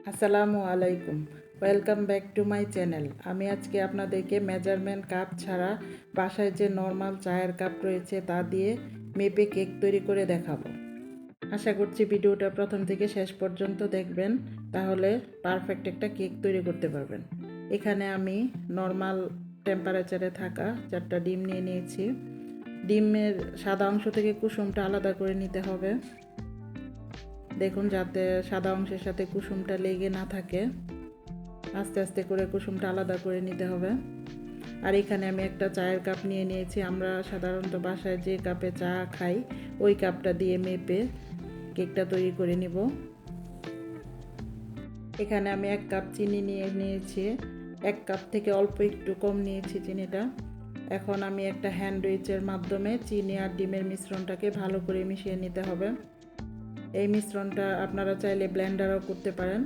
আসসালামু আলাইকুম, welcome back to my channel. আমি আজকে আপনাদেরকে মেজারমেন্ট কাপ ছাড়া বাসায় যে নর্মাল চায়ের কাপ রয়েছে তা দিয়ে মেপে কেক তৈরি করে দেখাবো। আশা করছি ভিডিওটা প্রথম থেকে শেষ পর্যন্ত দেখবেন, তাহলে পারফেক্ট একটা কেক তৈরি করতে পারবেন। এখানে আমি নর্মাল টেম্পারেচারে থাকা 4টা ডিম নিয়ে নিয়েছি। ডিমের সাদা অংশ থেকে কুসুমটা আলাদা করে নিতে হবে। দেখুন, যাতে সাদা অংশের সাথে কুসুমটা লেগে না থাকে, আস্তে আস্তে করে কুসুমটা আলাদা করে নিতে হবে। আর এখানে আমি একটা চায়ের কাপ নিয়ে নিয়েছি। আমরা সাধারণত বাসায় যে কাপে চা খাই ওই কাপটা দিয়ে মেপে কেকটা তৈরি করে নিব। এখানে আমি 1 কাপ চিনি নিয়ে নিয়েছি। 1 কাপ থেকে অল্প একটু কম নিয়েছি চিনিটা। এখন আমি একটা হ্যান্ড উইচের মাধ্যমে চিনি আর ডিমের মিশ্রণটাকে ভালো করে মিশিয়ে নিতে হবে। এই মিশ্রণটা আপনারা চাইলে ব্লেন্ডারও করতে পারেন,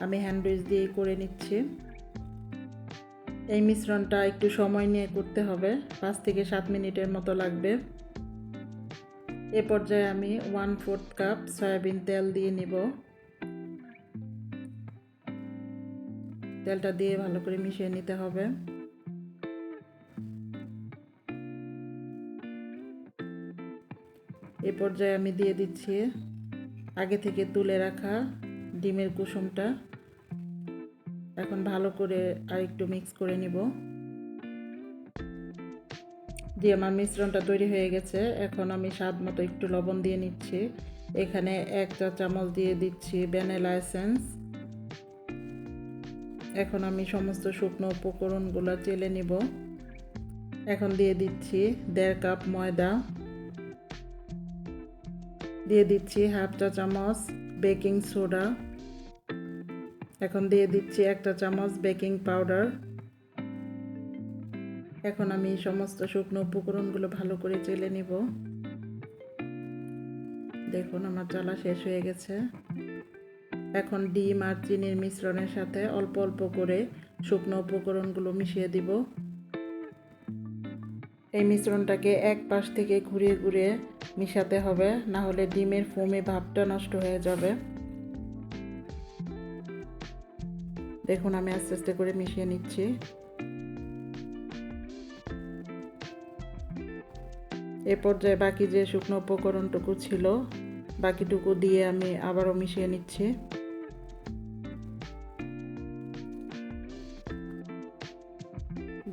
আমি হ্যান্ড উইচ দিয়েই করে নিচ্ছি। এই মিশ্রণটা একটু সময় নিয়ে করতে হবে, 5 থেকে 7 মিনিটের মতো লাগবে। এ পর্যায়ে আমি 1/4 কাপ সয়াবিন তেল দিয়ে নিব। তেলটা দিয়ে ভালো করে মিশিয়ে নিতে হবে। এ পর্যায়ে আমি দিয়ে দিচ্ছি আগে থেকে তুলে রাখা ডিমের কুসুমটা। এখন ভালো করে আর একটু মিক্স করে নিব। দিয়ে আমার মিশ্রণটা তৈরি হয়ে গেছে। এখন আমি স্বাদ মতো একটু লবণ দিয়ে নিচ্ছি। এখানে 1 চা চামচ দিয়ে দিচ্ছি ভ্যানিলা এসেন্স। এখন আমি সমস্ত শুকনো উপকরণগুলো চেলে নিব। এখন দিয়ে দিচ্ছি 1.5 কাপ ময়দা, দিয়ে দিচ্ছি 1/2 চা চামচ বেকিং সোডা, এখন দিয়ে দিচ্ছি 1 চা চামচ বেকিং পাউডার। এখন আমি সমস্ত শুকনো উপকরণগুলো ভালো করে চেলে নিব। দেখুন, আমার চালা শেষ হয়ে গেছে। এখন ডিম আর চিনির মিশ্রণের সাথে অল্প অল্প করে শুকনো উপকরণগুলো মিশিয়ে দিব। এই মিশ্রণটাকে এক পাশ থেকে ঘুরিয়ে ঘুরিয়ে মিশাতে হবে, না হলে ডিমের ফোমে ভাবটা নষ্ট হয়ে যাবে। দেখুন, আমি আস্তে আস্তে করে মিশিয়ে নিচ্ছি। এ পর্যায়ে বাকি যে শুকনো উপকরণটুকু ছিল বাকিটুকু দিয়ে আমি আবারও মিশিয়ে নিচ্ছি।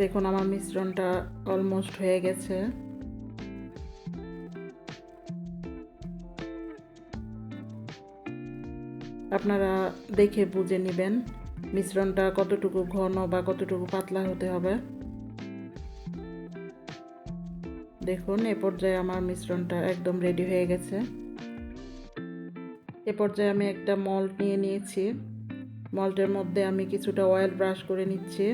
দেখুন, আমার মিশ্রণটা অলমোস্ট হয়ে গেছে। আপনারা দেখে বুঝে নেবেন মিশ্রণটা কতটুকু ঘন বা কতটুকু পাতলা হতে হবে। দেখুন, এ পর্যায়ে আমার মিশ্রণটা একদম রেডি হয়ে গেছে। এ পর্যায়ে আমি একটা মল্ড নিয়ে নিয়েছি। মল্ডের মধ্যে আমি কিছুটা অয়েল ব্রাশ করে নিচ্ছি।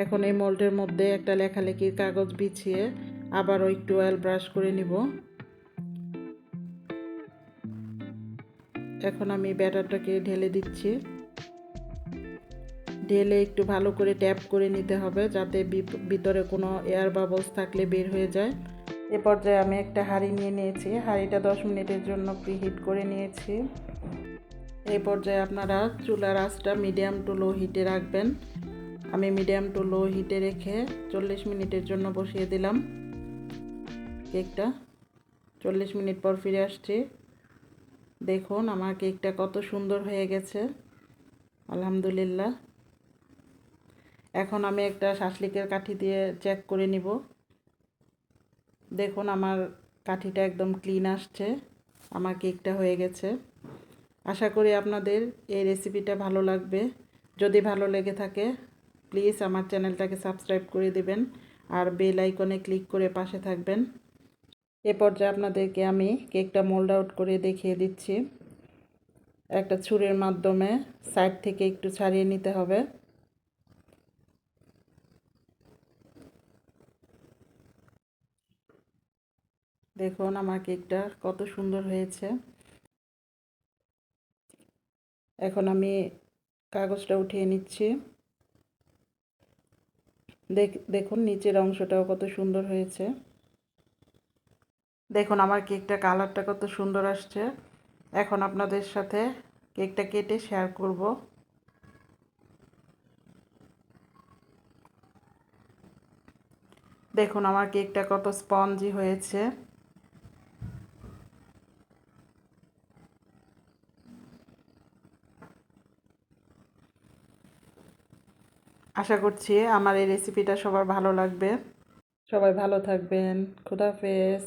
এখন এই মল্ডের মধ্যে একটা লেখালেখির কাগজ বিছিয়ে আবারও একটু অয়েল ব্রাশ করে নিব। এখন আমি ব্যাটারটাকে ঢেলে দিচ্ছি। ঢেলে একটু ভালো করে ট্যাপ করে নিতে হবে, যাতে ভিতরে কোনো এয়ার বাবলস থাকলে বের হয়ে যায়। এ পর্যায়ে আমি একটা হাঁড়ি নিয়ে নিয়েছি। হাঁড়িটা 10 মিনিটের জন্য প্রিহিট করে নিয়েছি। এই পর্যায়ে আপনারা চুলার আঁচটা মিডিয়াম টু লো হিটে রাখবেন। আমি মিডিয়াম টু লো হিটে রেখে 40 মিনিটের জন্য বসিয়ে দিলাম কেকটা। 40 মিনিট পর ফিরে আসছি। দেখুন, আমার কেকটা কত সুন্দর হয়ে গেছে, আলহামদুলিল্লাহ। এখন আমি একটা শাসলিকের কাঠি দিয়ে চেক করে নিব। দেখুন, আমার কাঠিটা একদম ক্লিন আসছে। আমার কেকটা হয়ে গেছে। আশা করি আপনাদের এই রেসিপিটা ভালো লাগবে। যদি ভালো লেগে থাকে প্লিজ আমার চ্যানেলটাকে সাবস্ক্রাইব করে দিবেন আর বেল আইকনে ক্লিক করে পাশে থাকবেন। এ পর্যায়ে আপনাদেরকে আমি কেকটা মোল্ড আউট করে দেখিয়ে দিচ্ছি। একটা ছুরির মাধ্যমে সাইড থেকে একটু ছাড়িয়ে নিতে হবে। দেখুন, আমার কেকটা কত সুন্দর হয়েছে। এখন আমি কাগজটা উঠিয়ে নিচ্ছি। দেখুন, নিচের অংশটাও কত সুন্দর হয়েছে। দেখুন আমার কেকটা কালারটা কত সুন্দর আসছে। এখন আপনাদের সাথে কেকটা কেটে শেয়ার করব। দেখুন আমার কেকটা কত স্পঞ্জি হয়েছে। আশা করছি আমার এই রেসিপিটা সবার ভালো লাগবে। সবাই ভালো থাকবেন। খোদা হাফেজ।